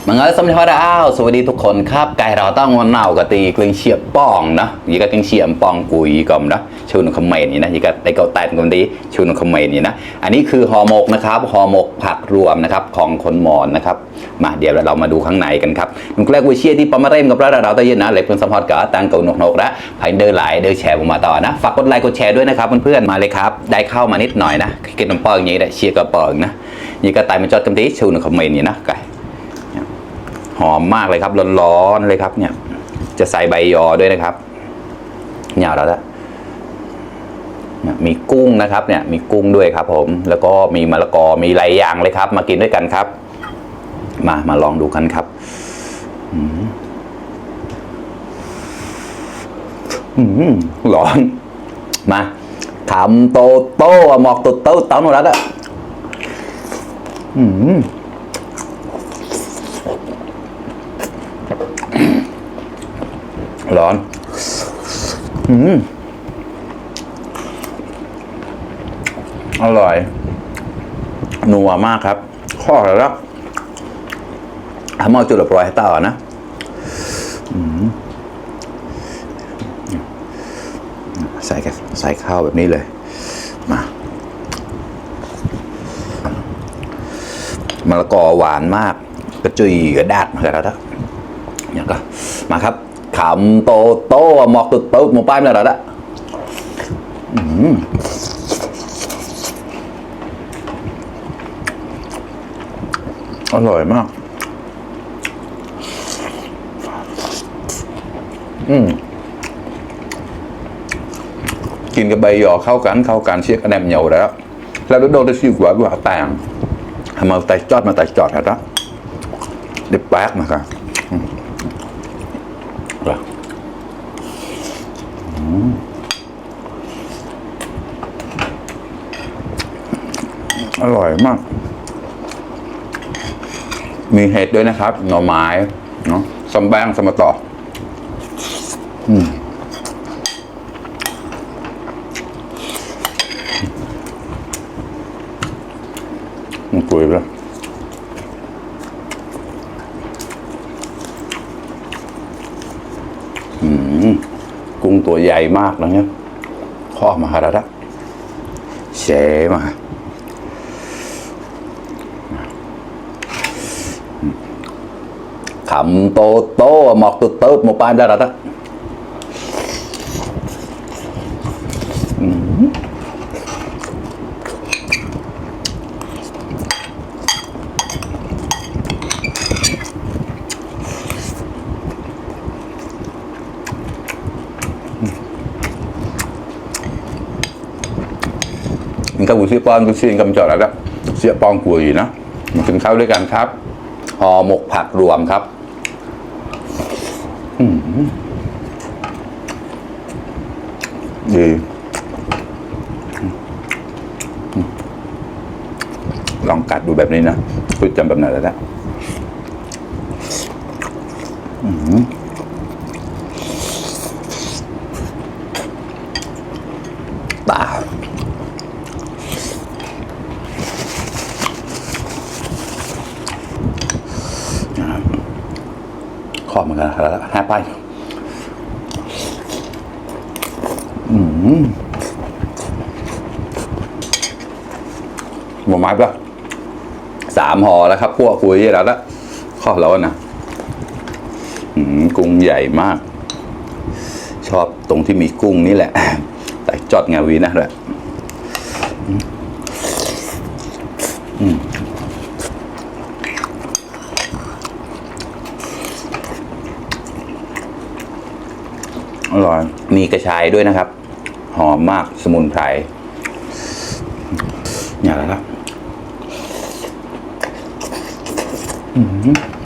มังเอิญสมเด็จพระอ้าวสวัสดีทุกคนครับไก่เราต้องวันเน่ากะตีกลึงเฉียบป้องนะยี่ก็กลึงเฉียบป้องกุยก่อมนะชูนคอมเมนต์นี่นะยี่ก็ได้เกาแตนกันดีชูนคอมเมนต์นี่นะอันนี้คือห่อหมกนะครับห่อหมกผักรวมนะครับของคนมอญนะครับมาเดี๋ยวเรามาดูข้างในกันครับนุ่งแรกวิเชียที่ปอมเร่มกับเราตะเย็นนะเล็กเพิ่งสัมผัสกับตังเก่านกๆแล้วภายเดินหลายเดินแชร์มาต่อนะฝากกดไลค์กดแชร์ด้วยนะครับเพื่อนๆมาเลยครับได้เข้ามานิดหน่อยนะกินน้ำปองอย่างนี้ได้เชียร์กระป๋องนะยี่ก็ไตมันจอดกันดีชูนคอมเมนต์นี่นะไก่หอมมากเลยครับร้อนๆเลยครับเนี่ยจะใส่ใบยอด้วยนะครับเนี่ยเราละมีกุ้งนะครับเนี่ยมีกุ้งด้วยครับผมแล้วก็มีมะละกอมีหลายอย่างเลยครับมากินด้วยกันครับมาลองดูกันครับร้อนมาทำโตโต้หมอกโตโต้เต้าหนูแล้วอะร้อนอร่อยนัวมากครับข้อแล้วทำเอาจุดละปล่อยให้ต่อนะใส่ข้าวแบบนี้เลยมามะละกอหวานมากกระจุยกระดาษมาแล้วนะอย่างก็มาครับขำโตโต้หมอกตุดโต้หมูป้ายมาแล้วนะอร่อยมากกินกับใบหยอเข้ากันเชียกระแนมเหนียวแล้วโดนได้ชิวกว่าแต่งทำมาไต่จอดครับเด็ดแป๊กมาครับอร่อยมากมีเห็ดด้วยนะครับหน่อไม้เนาะซัมแบงสมต่อมันกุยแล้วกุ้งตัวใหญ่มากนะเนี่ยข้อมาหาระเชมาขำโตโต้หมอกตุดโต้หมูปลาได้แล้วนะมันก็บุษปอนกุชินกำจอดแล้วเสียปองกุยนะมากินข้าวด้วยกันครับห่อหมกผักรวมครับดีลองกัดดูแบบนี้นะคุยจำแบบไหนแล้วนะตาขอบเหมือนกันแล้วแฮปไปหมูไม้ปะ3 ห่อแล้วครับพวกคุยแล้วละข้อแล้วนะกุ้งใหญ่มากชอบตรงที่มีกุ้งนี่แหละแต่จอดงาวีนะแหละอร่อยมีกระชายด้วยนะครับหอมมากสมุนไพรอย่างไรครับ